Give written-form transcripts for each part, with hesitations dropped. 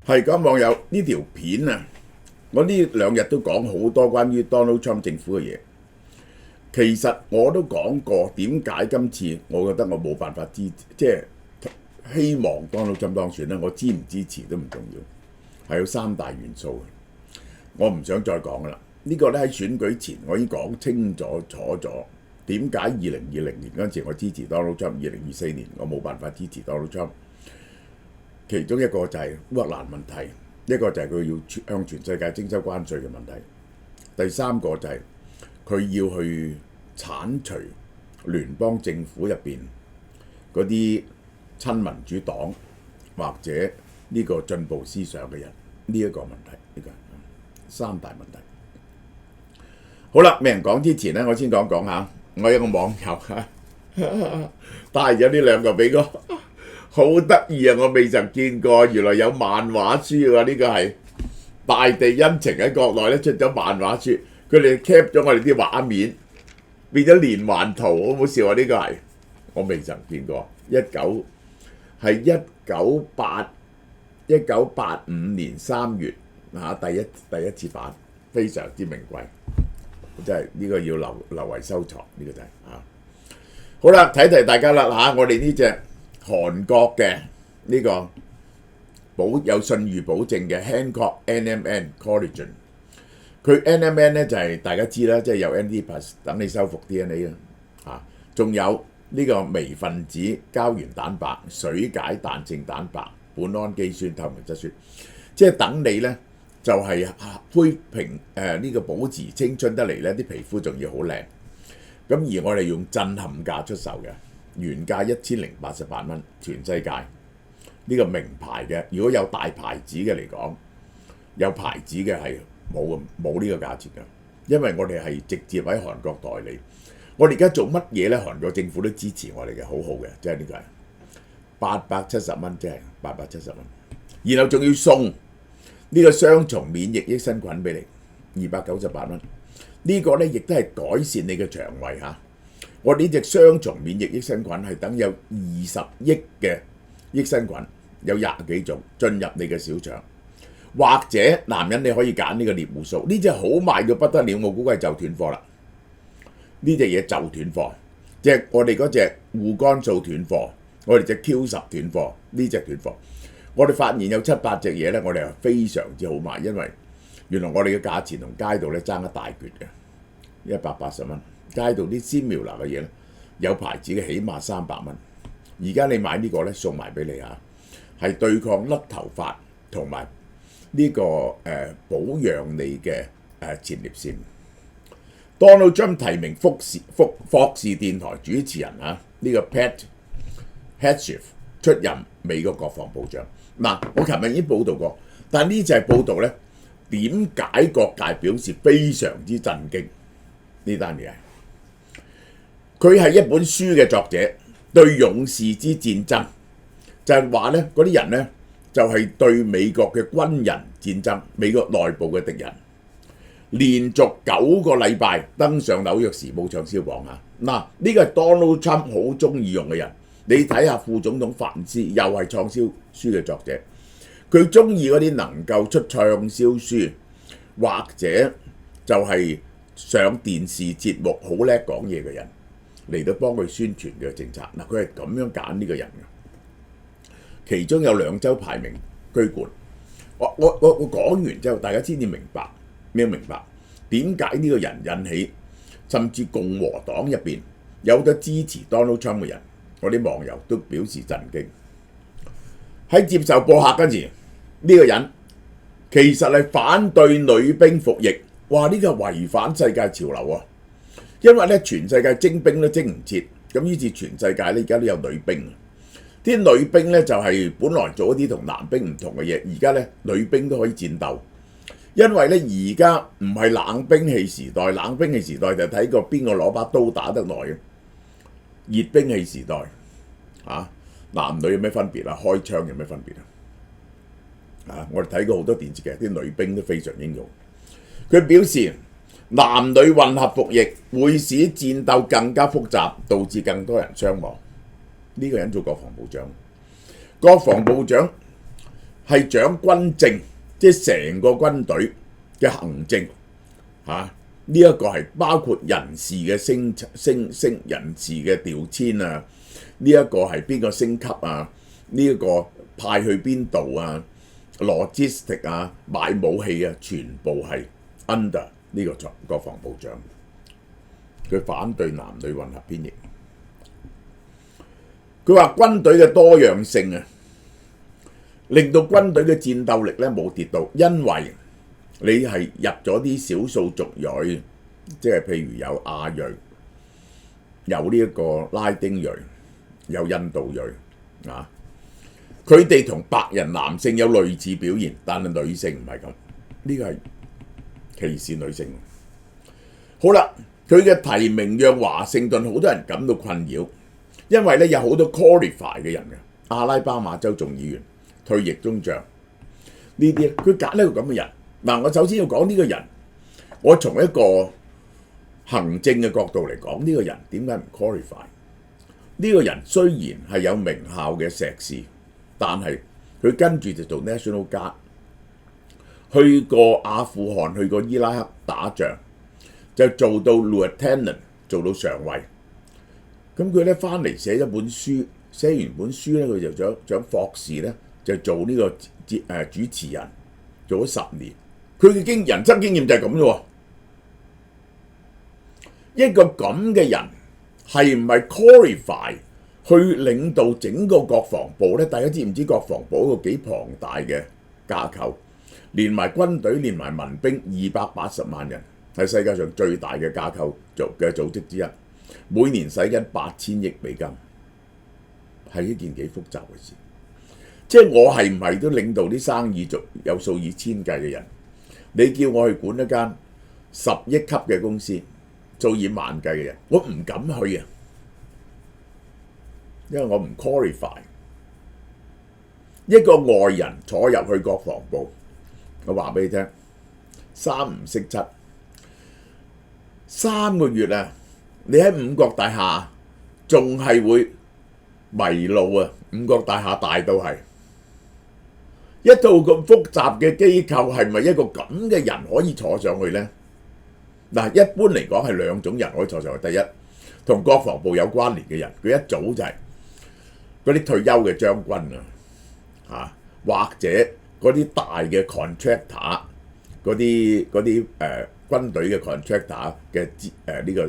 係咁，網友呢條片啊，我呢兩日都講好多關於 Donald Trump 政府嘅嘢。其實我都講過點解今次我覺得我冇辦法即係希望 Donald Trump 當選咧，我支唔支持都唔重要，係有三大元素嘅。我唔想再講噶啦。呢個咧喺選舉前我已經講清楚咗點解2020年嗰陣時我支持 Donald Trump，2024年我冇辦法支持 Donald Trump。其中一個就係烏克蘭問題，一個就係佢要向全世界徵收關稅嘅問題，第三個就係佢要去剷除聯邦政府入邊嗰啲親民主黨或者呢個進步思想嘅人，呢一個問題，呢個三大問題。好啦，未人講之前咧，我先講下，我有個網友帶咗呢兩個俾我。好得意啊！我未曾見過，原來有漫畫書喎。呢個係大地恩情喺國內咧出咗漫畫書，佢哋 cap 咗我哋啲畫面，變咗連環圖，好唔好笑啊？呢個係我未曾見過。1985年3月第一次版，非常之名貴，真係呢個要留為收藏。呢個就係好啦，提大家啦嚇，我哋呢隻韓國嘅呢個有信譽保證嘅 Hancock NMN Collagen， 佢 NMN 咧就係大家知啦，即係有 ND+ 等你修復 DNA 啊，仲有呢個微分子膠原蛋白、水解彈性蛋白、苯胺基酸、透明質酸，即係等你咧就係恢平呢個保持青春得嚟咧，啲皮膚仲要好靚。咁而我哋用震撼價出售嘅。原價1088蚊，全世界呢個名牌嘅，如果有大牌子嘅嚟講，有牌子嘅係冇呢個價錢㗎，因為我哋係直接喺韓國代理。我哋而家做乜嘢咧？韓國政府都支持我哋嘅，好好嘅，即係呢個係870蚊，即係870蚊，然後仲要送呢個雙重免疫益生菌俾你，298蚊。呢個咧亦都係改善你嘅腸胃嚇。我哋呢隻雙重免疫益生菌係等有20億嘅益生菌，有20幾種進入你嘅小腸，或者男人你可以揀呢個獵戶素，呢隻好賣到不得了，我估計就斷貨啦。呢隻嘢就斷貨，即係我哋嗰隻護肝素斷貨，我哋隻 Q10 斷貨，呢隻斷貨。我哋發現有7、8隻嘢咧，我哋係非常之好賣，因為原來我哋嘅價錢同街道咧爭一大橛嘅，180蚊。街道啲鮮苗嗱嘅嘢咧，有牌子嘅起碼300蚊。而家你買呢個咧送埋俾你嚇，係對抗甩頭髮同埋呢個保養你嘅前列腺。Donald Trump 提名霍士電台主持人嚇，呢個 Pat Hegseth 出任美國國防部長。嗱，我琴日已經報導過，但呢就係報導咧，點解各界表示非常之震驚呢單嘢？佢係一本書嘅作者，對勇士之戰爭就係話咧，嗰啲人咧就係對美國嘅軍人戰爭，美國內部嘅敵人，連續9個禮拜登上紐約時報暢銷榜嚇。嗱，呢個係 Donald Trump 好中意用嘅人，你睇下副總統范斯又係暢銷書嘅作者，佢中意嗰啲能夠出暢銷書或者就係上電視節目好叻講嘢嘅人。嚟到幫佢宣傳嘅政策，嗱，佢係咁樣揀呢個人嘅。其中有2州排名居冠。我講完之後，大家先至明白點解呢個人引起甚至共和黨入邊有得支持 Donald Trump 嘅人，我啲網友都表示震驚。喺接受播客嗰時，呢個人其實係反對女兵服役，哇！呢個違反世界潮流啊！因為咧，全世界徵兵都徵唔切，咁於是全世界咧而家都有女兵。啲女兵咧就係本來做一啲同男兵唔同嘅嘢，而家咧女兵都可以戰鬥。因為咧而家唔係冷兵器時代，冷兵器時代就睇過邊個攞把刀打得耐嘅。熱兵器時代男女有咩分別啊？開槍有咩分別啊？我哋睇過好多電視劇，啲女兵都非常英勇。佢表示，男女混合服役會使戰鬥更加複雜，導致更多人傷亡。呢個人做國防部長，國防部長係掌軍政，即係成個軍隊嘅行政呢一個係包括人事嘅升人事嘅調遷啊，呢一個係邊個升級啊，呢一個派去邊度啊 ，logistic 啊，買武器啊，全部係 under 呢個國防部長。佢反對男女混合編役。佢話軍隊嘅多樣性啊，令到軍隊嘅戰鬥力咧冇跌到，因為你係入咗啲少數族裔，即係譬如有亞裔，有呢一個拉丁裔，有印度裔啊，佢哋同白人男性有類似表現，但係女性唔係咁，呢個係歧視女性。好啦，佢嘅提名讓華盛頓好多人感到困擾，因為咧有好多 qualify 嘅人嘅，阿拉巴馬州眾議員、退役中將呢啲，佢揀呢個咁嘅人。嗱，我首先要講呢個人，我從一個行政嘅角度嚟講，呢個人點解唔 qualify？ 呢個人雖然係有名校嘅碩士，但係佢跟住就做 National Guard， 去過阿富汗，去過伊拉克打仗，就做到 Lieutenant， 做到上尉。咁佢咧翻嚟寫咗本書，寫完本書咧，佢就想博士咧，就做呢個主持人，做咗10年。佢嘅人生經驗就係咁啫。一個咁嘅人係唔係 qualify 去領導整個國防部咧？大家知唔知國防部一個幾龐大嘅架構，連埋軍隊，連埋民兵，280萬人，係世界上最大嘅架構嘅組織之一，每年使緊8000億美金，係一件幾複雜嘅事。即係我係唔係都領導啲生意做有數以千計嘅人？你叫我去管一間10億級嘅公司，數以萬計嘅人，我唔敢去啊，因為我唔 qualify。一個外人坐入去國防部，我話俾你聽，3唔識7，3個月啊，你喺五角大廈仲係會迷路啊！五角大廈大到係。一套咁複雜嘅機構係咪一個咁嘅人可以坐上去呢？嗱，一般嚟講係2種人可以坐上去。第一，同國防部有關聯嘅人，佢一早就係嗰啲退休嘅將軍啊，或者嗰啲大嘅 contractor， 嗰啲軍隊嘅 contractor 嘅呢個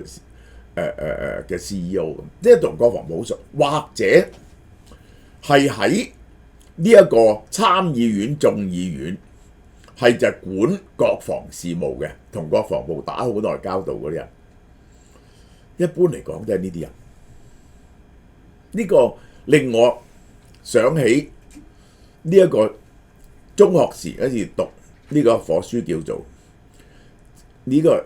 嘅 CEO， 即係同國防部好熟，或者係喺呢一個參議院、眾議院係就管國防事務嘅，同國防部打好耐交道嗰啲人，一般嚟講都係呢啲人。呢個令我想起呢一個中學時嗰時讀呢個課書叫做呢個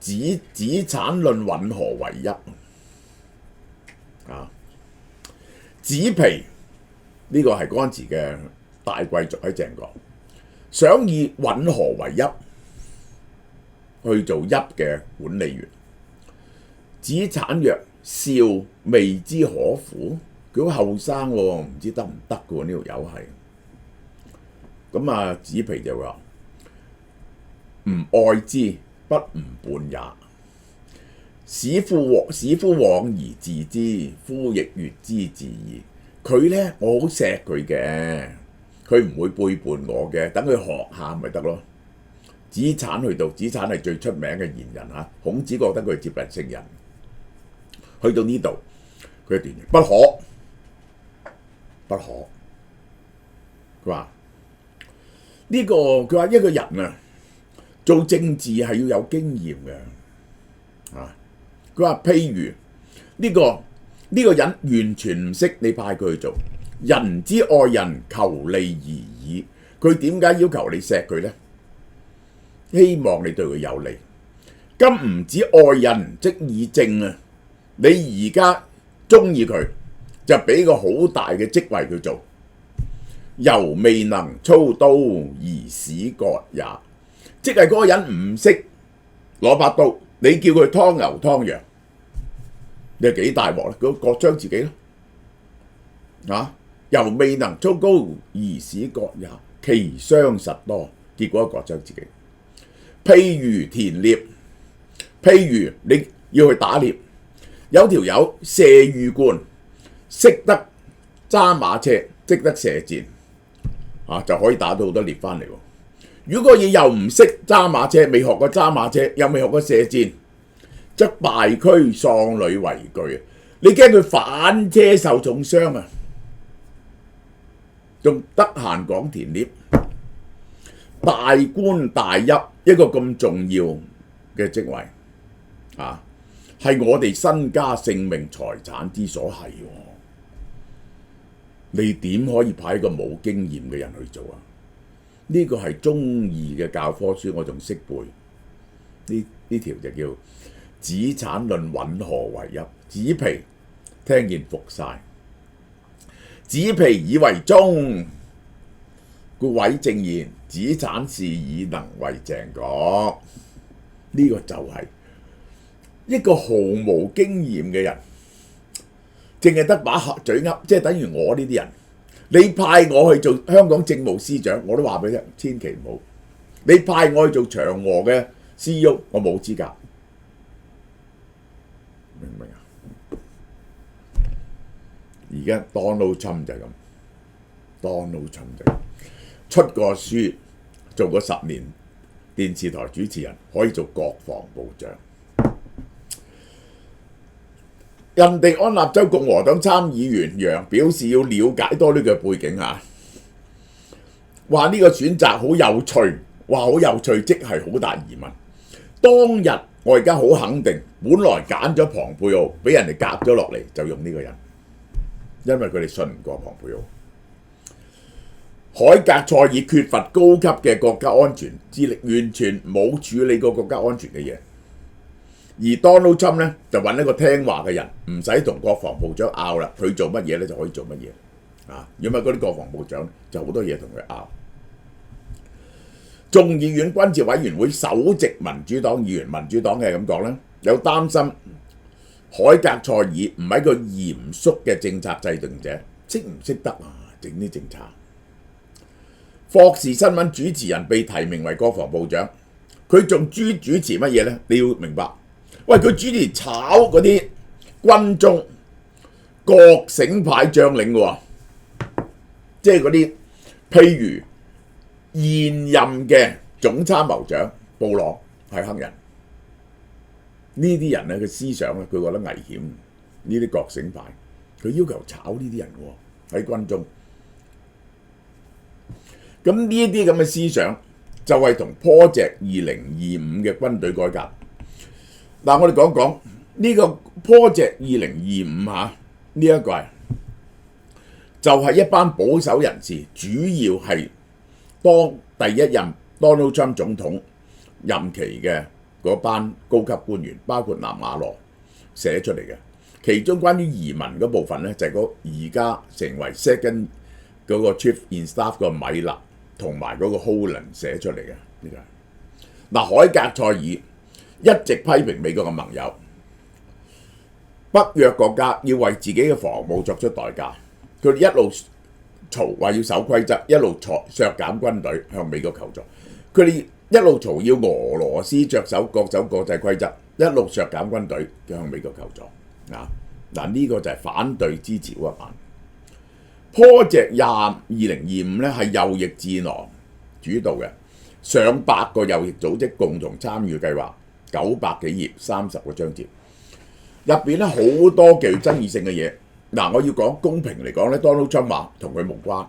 資產論允何為一啊，紙皮。呢個係嗰陣時嘅大貴族喺鄭國，想以允何為一去做一嘅管理員。子產曰：少未之可乎？佢好後生喎，唔知得唔得嘅喎？呢條友係咁啊！子皮就話：吾愛之，不吾伴也。使夫往而治之，夫亦悅之至矣。佢咧，我好錫佢嘅，佢唔會背叛我嘅，等佢學下咪得咯。子產去到，子產係最出名嘅賢人嚇，孔子覺得佢接近聖人。去到呢度，佢一段不可，不可。佢話呢個，佢話一個人啊，做政治係要有經驗嘅啊。佢話譬如呢個人完全唔識，你派佢去做，人之愛人，求利而已。佢點解要求你錫佢呢？希望你對佢有利。今唔止愛人，即以正啊！你而家中意佢，就俾個好大嘅職位佢做，猶未能操刀而使割也。即係嗰個人唔識攞把刀，你叫佢劏牛劏羊，你係幾大鑊咧？佢割傷自己咯，啊！猶未能操高而使割也，其傷實多，結果割傷自己。譬如田獵，譬如你要去打獵，有條友射魚貫，識得揸馬車，識得射箭，就可以打到好多獵翻嚟喎。如果嘢又唔識揸馬車，未學過揸馬車，又未學過射箭，則敗駒喪旅為懼啊！你驚佢反車受重傷啊！仲得閒講田獵，大官大邑一個咁重要嘅職位係我哋身家性命財產之所係喎。你點可以派一個冇經驗嘅人去做啊？呢個係中二嘅教科書，我仲識背。呢條就叫子產論允何為邑。子皮聽見服晒，子皮以為忠，故委正言，子產是以能為鄭國。呢個就係一個毫無經驗嘅人，淨係得把嘴噏，即係等於我呢啲人。你派我去做香港政務司長，我都話俾你聽，千祈唔好。你派我去做長和嘅 CEO， 我冇資格，明唔明啊？而家 Donald Trump 就係咁 ，Donald Trump 就係出過書，做過10年電視台主持人，可以做國防部長。印第安納州共和黨參議員楊表示要了解多呢個背景話呢個選擇好有趣，話好有趣即係好大疑問。當日我而家好肯定，本來揀咗龐佩奧，俾人哋夾咗落嚟，就用呢個人，因為佢哋信唔過龐佩奧。海格塞爾缺乏高級嘅國家安全資歷，完全冇處理過國家安全嘅嘢。而 Donald Trump 咧就揾一個聽話嘅人，唔使同國防部長拗啦，佢做乜嘢咧就可以做乜嘢啊！如果唔係嗰啲國防部長就好多嘢同佢拗。眾議院軍事委員會首席民主黨議員，民主黨嘅咁講咧，有擔心海格塞爾唔係一個嚴肅嘅政策制定者，識唔識得整啲政策？霍士新聞主持人被提名為國防部長，佢仲主持乜嘢咧？你要明白。喂，佢主持炒嗰啲軍中覺醒派將領喎，即係嗰啲譬如現任嘅總參謀長布朗係黑人，呢啲人咧嘅思想咧，佢覺得危險。呢啲覺醒派，佢要求炒呢啲人喎喺軍中。咁呢啲咁嘅思想就係同 Project 2025嘅軍隊改革。嗱，我哋講講呢個 Project 2025呢一個係就係一班保守人士，主要係當第一任 Donald Trump 總統任期嘅嗰班高級官員，包括南亞羅寫出嚟嘅。其中關於移民嗰部分咧，就係嗰而家成為 second 嗰個 Chief in Staff 個米勒同埋嗰個 Holland 寫出嚟嘅呢個。嗱，海格塞爾一直批評美國嘅盟友，北約國家要為自己嘅防務作出代價。佢哋一路嘈話要守規則，一路削減軍隊向美國求助。佢哋一路嘈要俄羅斯着手各守國際規則，一路削減軍隊向美國求助。嗱，呢個就係反對支持烏克蘭。Project 2025咧係右翼智囊主導嘅，上百個右翼組織共同參與計劃。900幾頁，30個章節，入邊咧好多具爭議性嘅嘢。嗱，我要講公平嚟講咧 ，Donald Trump 話同佢無關，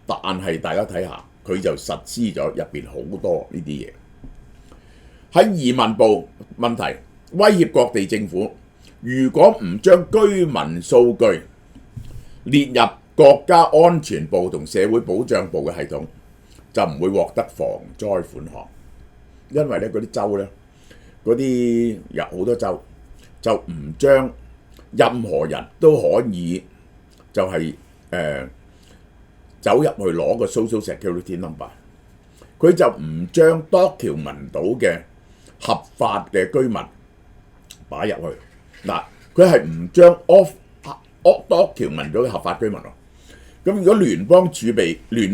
但係大家睇下，佢就實施咗入邊好多呢啲嘢。喺移民部問題，威脅各地政府，如果唔將居民數據列入國家安全部同社會保障部嘅系統，就唔會獲得防災款項，因為咧嗰啲州咧。嗰啲有好多州就唔將任何人都可以就係走入去攞個 Social Security Number， 佢就唔將多條民島嘅合法嘅居民擺入去。嗱，佢係唔將多條民島嘅合法居民喎，咁如果聯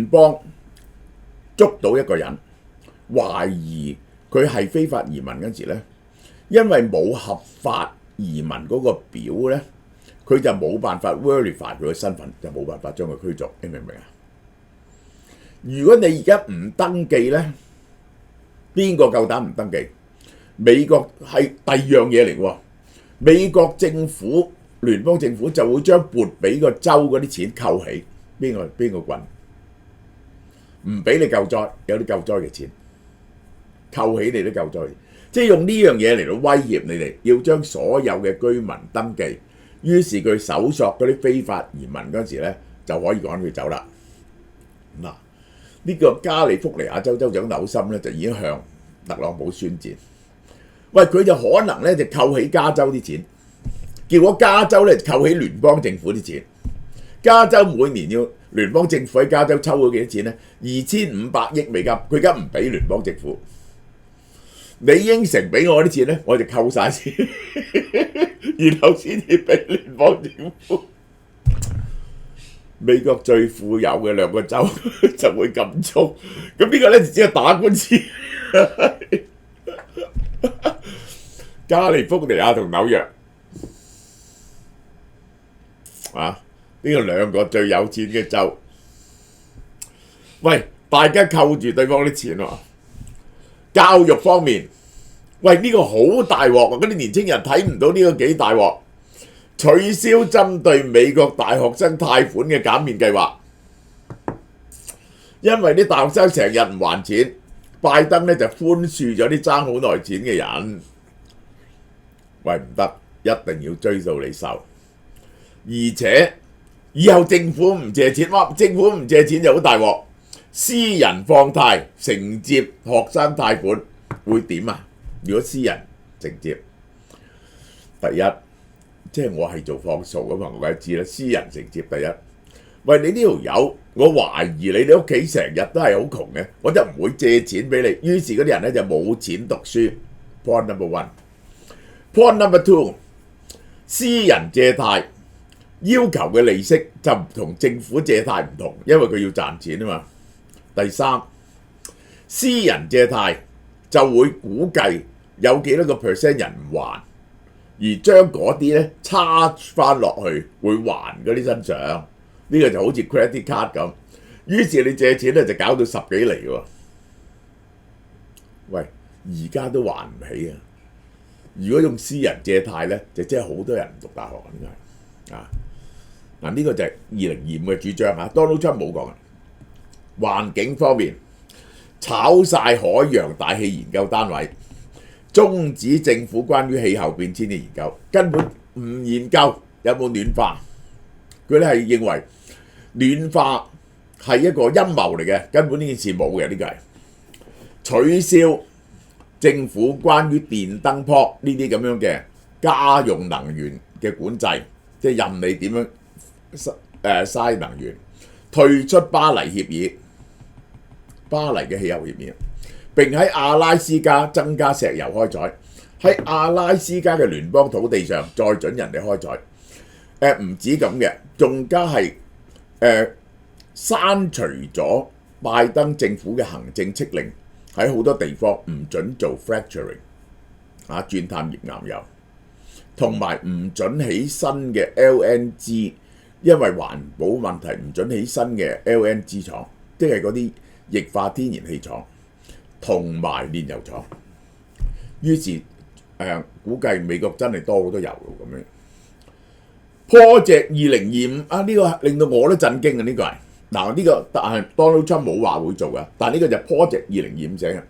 邦捉到一個人，懷疑佢係非法移民嗰時咧，因為冇合法移民嗰個表咧，佢就冇辦法 verify 佢嘅身份，就冇辦法將佢驅逐。你明唔明啊？如果你而家唔登記咧，邊個夠膽唔登記？美國係第二樣嘢嚟喎。美國政府、聯邦政府就會將撥俾個州嗰啲錢扣起。邊個棍？唔俾你救災，有啲救災嘅錢扣起你啲救災，即係用呢樣嘢嚟到威脅你哋，要將所有嘅居民登記。於是佢搜索嗰啲非法移民嗰時咧，就可以趕佢走啦。嗱，呢個加利福尼亞州州長紐森咧就已經向特朗普宣戰。喂，佢就可能咧就扣起加州啲錢，結果加州咧扣起聯邦政府啲錢。加州每年要聯邦政府喺加州抽咗幾多錢咧？2500億美金，佢而家唔俾聯邦政府。你應承俾我啲錢咧，我就扣晒錢，然後先至俾聯邦政府。美國最富有嘅兩個州就會咁做，咁呢個咧就只係打官司。加利福尼亞同紐約啊！呢個兩個最有錢嘅州，喂，大家扣住對方啲錢喎。教育方面，喂，呢個好大鑊啊！嗰啲年青人睇唔到呢個幾大鑊，取消針對美國大學生貸款嘅減免計劃，因為啲大學生成日唔還錢，拜登咧就寬恕咗啲爭好耐錢嘅人。喂，唔得，一定要追數你受，而且以後政府唔借錢，哇！政府唔借錢就好大鑊，私人放貸承接學生貸款會點啊？如果私人承接，第一，即係我係做放數嘅嘛，我梗係知啦。私人承接第一，喂，你呢條友，我懷疑你哋屋企成日都係好窮嘅，我就唔會借錢俾你。於是嗰啲人咧就冇錢讀書。Point number one。Point number two， 私人借貸要求嘅利息就同政府借貸唔同，因為佢要賺錢啊嘛。第三，私人借貸就會估計有幾多個 percent 人唔還，而將嗰啲咧差翻落去會還嗰啲身上，呢個就好似 credit card 咁。於是你借錢咧就搞到10幾厘喎。喂，而家都還唔起啊！如果用私人借貸咧，就真係好多人唔讀大學應該啊。嗱，呢個就係2025嘅主張啊。Donald Trump 冇講啊。環境方面，炒晒海洋大氣研究單位，終止政府關於氣候變遷嘅研究，根本唔研究有冇暖化。佢哋係認為暖化係一個陰謀嚟嘅，根本呢件事冇嘅。呢個係取消政府關於電燈泡呢啲咁樣嘅家用能源嘅管制，即係任你點樣嘥能源，退出巴黎協議、巴黎嘅氣候協議，並喺阿拉斯加增加石油開採，喺阿拉斯加嘅聯邦土地上再準人哋開採。唔止咁嘅，仲加係刪除咗拜登政府嘅行政敕令。喺好多地方唔準做 fracturing 啊，鑽探頁岩油，同埋唔準起新嘅 LNG， 因為環保問題唔準起新嘅 LNG 廠，即係嗰啲液化天然氣廠同埋煉油廠。於是估計美國真係多好多油咁樣。Project 2025啊，呢個令到我都震驚啊！呢個係。嗱，呢個但係 Donald Trump 冇話會做嘅，但係呢個就 Project 2025寫嘅。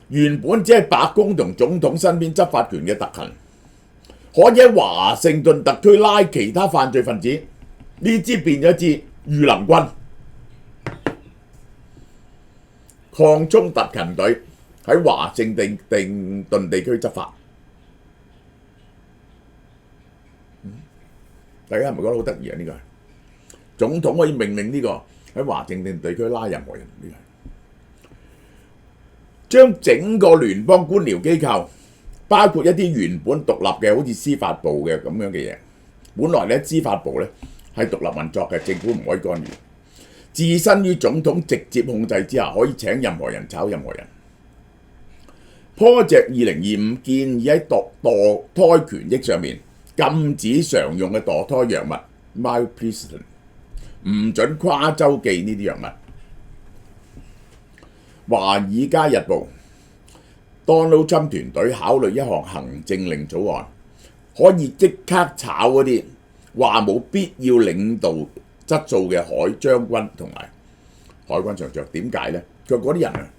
原本只係白宮同總統身邊執法權嘅特權，可以喺華盛頓特區拉其他犯罪分子，呢支變咗支御林軍，擴充特勤隊喺華盛頓地區執法。大家係咪覺得好得意啊？呢個係總統可以命令呢個喺華盛頓地區拉任何人，呢個將整個聯邦官僚機構，包括一啲原本獨立嘅，好似司法部嘅咁樣嘅嘢，本來咧司法部咧係獨立運作嘅，政府唔可以干預。置身於總統直接控制之下，可以請任何人炒任何人。Project 2025建議喺墮胎權益上面禁止常用嘅墮胎藥物 Mifepristone， 唔准跨州寄呢啲藥物。華爾街日報 Donald Trump 團隊考慮一項行政令草案，可以即刻炒嗰啲話冇必要領導質素嘅海將軍同埋海軍上將。點解呢？佢嗰啲人啊，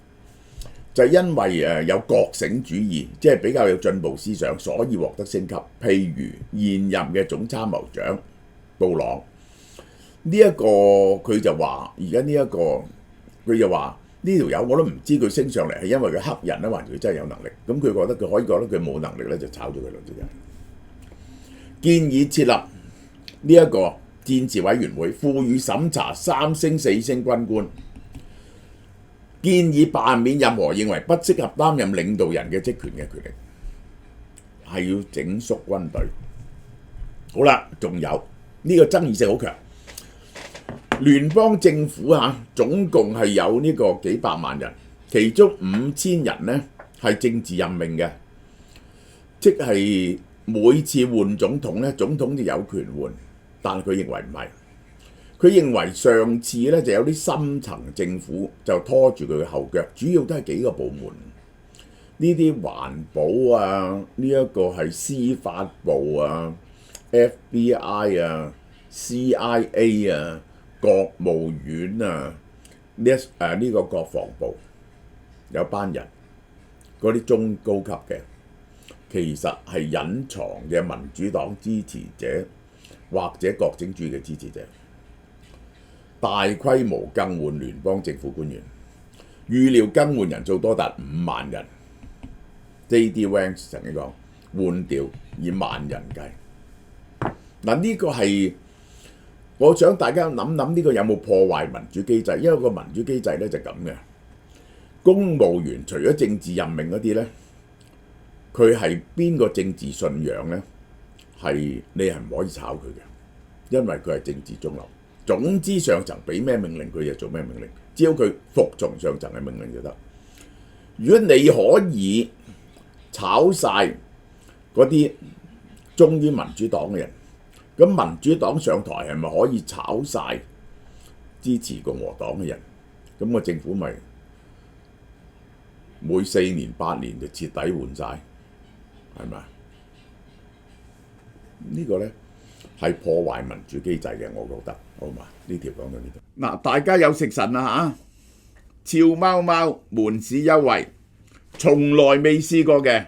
就係因為有覺醒主義，即係比較有進步思想，所以獲得升級。譬如現任嘅總參謀長布朗，呢一個佢就話，而家呢一個佢就話呢條友我都唔知佢升上嚟係因為佢黑人咧，還是佢真係有能力。咁佢覺得佢可以覺得佢冇能力咧，就炒咗佢咯。建議設立呢一個戰時委員會，賦予審查3星4星軍官。建議罷免任何認為不適合擔任領導人嘅職權嘅權力，係要整肅軍隊。好啦，仲有呢個爭議性好強。聯邦政府總共係有呢個幾百萬人，其中5000人呢係政治任命嘅，即係每次換總統呢，總統就有權換，但係佢認為唔係。佢認為上次咧就有啲深層政府就拖住佢嘅後腳，主要都係幾個部門，呢啲環保啊，呢一個係司法部啊、FBI 啊、CIA 啊、國務院啊，呢個國防部有班人，嗰啲中高級嘅，其實係隱藏嘅民主黨支持者或者國整主義嘅支持者。大規模更換聯邦政府官員，預料更換人數多達5萬人。J.D. Vance 曾經講，換掉以萬人計。嗱，呢個係我想大家諗諗，呢個有冇破壞民主機制？因為個民主機制咧就咁嘅，公務員除咗政治任命嗰啲咧，佢係邊個政治信仰咧，係你係唔可以炒佢嘅，因為佢係政治中立。總之上層俾咩命令佢就做咩命令，只要佢服從上層嘅命令就得。如果你可以炒晒嗰啲忠於民主黨嘅人，咁民主黨上台係咪可以炒晒支持共和黨嘅人？咁個政府咪每4年8年就徹底換晒，係咪？呢個呢係破壞民主機制嘅，我覺得。好嘛？呢條講到呢度。嗱，大家有食神啦嚇！俏貓貓門市優惠，從來未試過嘅。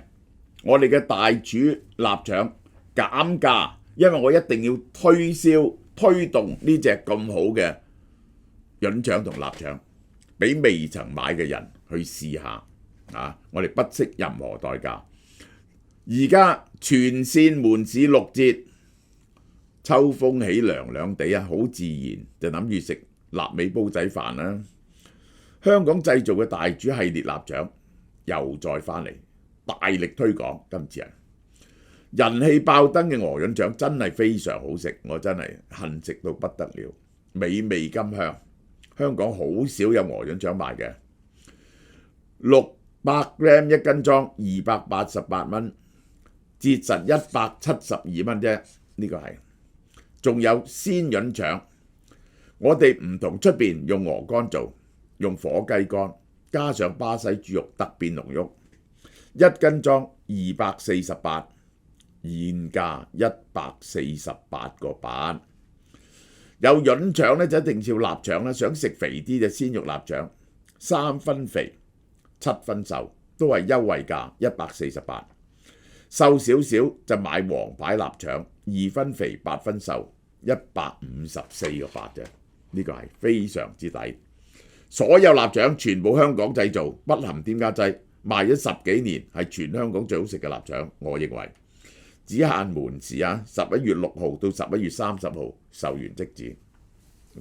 我哋嘅大廚臘腸減價，因為我一定要推動呢隻咁好嘅潤腸同臘腸，俾未曾買嘅人去試下啊！我哋不惜任何代價。而家全線門市6折。秋風起涼涼地啊，好自然就諗住食臘味煲仔飯啦。香港製造嘅大廚系列臘腸又再翻嚟，大力推廣。今次人氣爆燈嘅鵝潤腸真係非常好食，我真係恨食到不得了，美味甘香。香港好少有鵝潤腸賣嘅，600 gram 一斤裝288蚊，折實172蚊啫。呢個係。仲有鮮潤腸，我哋唔同出邊用鵝肝做，用火雞肝，加上巴西豬肉特別濃郁，1斤裝248，現價148個8。有潤腸咧就一定要臘腸啦，想食肥啲就鮮肉臘腸，3分肥7分瘦，都係優惠價148。瘦少少就買黃牌臘腸，2分肥8分瘦，154個8啫。呢個係非常之抵。所有臘腸全部香港製造，不含添加劑，賣咗10幾年，係全香港最好食嘅臘腸。我認為只限門市啊，11月6號到11月30號售完即止。